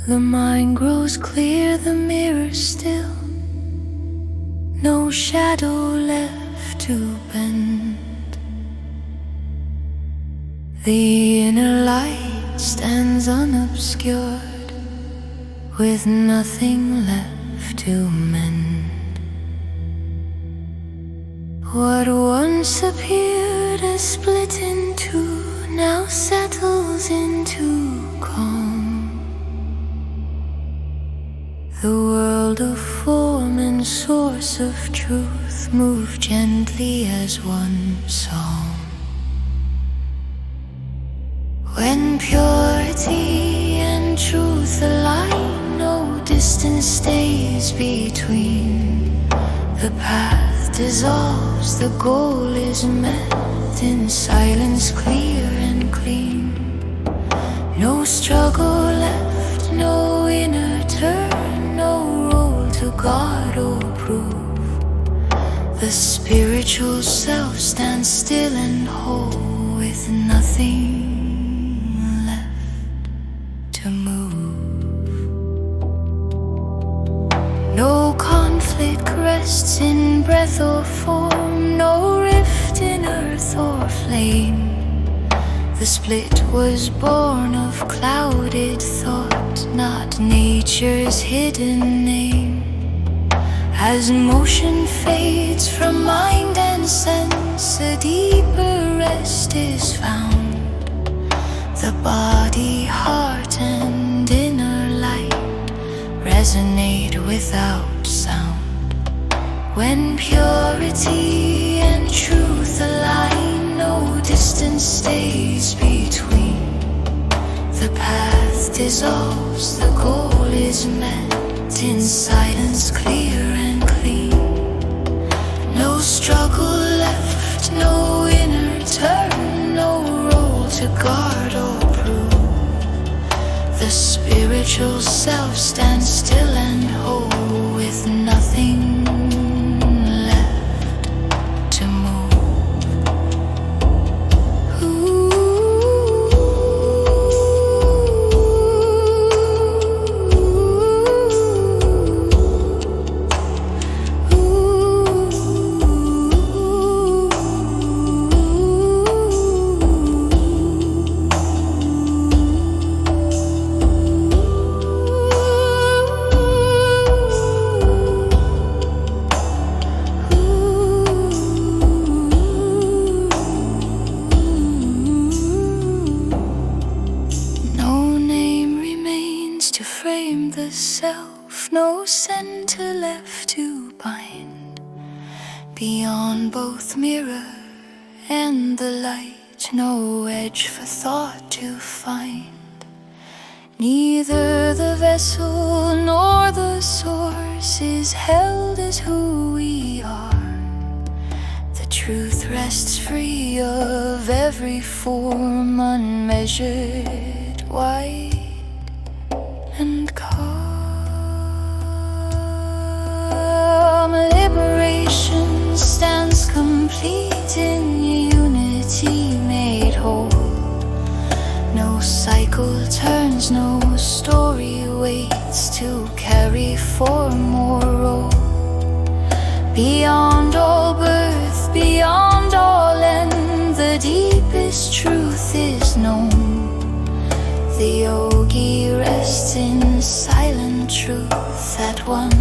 The mind grows clear, the mirror still, no shadow left to bend. The inner light stands unobscured, with nothing left to mend. What once appeared as split in two now settles into calm. The world of form and source of truth move gently as one song. When purity and truth align, no distance stays between. The path dissolves, the goal is met in silence clear and clean. No struggle left, no inner turn, no role to guard or prove. The spiritual self stands still and whole, with nothing to move. No conflict rests in breath or form, no rift in earth or flame. The split was born of clouded thought, not nature's hidden name. As motion fades from mind and sense, a deeper rest is found. The body, heart, and inner light resonate without sound. When purity and truth align, no distance stays between. The path dissolves, the goal is met in silence clear and clean. No struggle left, no inner turn, no role to guard or prove. The spiritual self stands still and whole, with nothing left to move. The self, no center left to bind. Beyond both mirror and the light, no edge for thought to find. Neither the vessel nor the source is held as who we are. The truth rests free of every form, unmeasured, wide and calm. Liberation stands complete in unity made whole. No cycle turns, no story waits to carry form or role. Beyond all birth, beyond all end, the deepest truth is known. The yogi rests in silent truth at one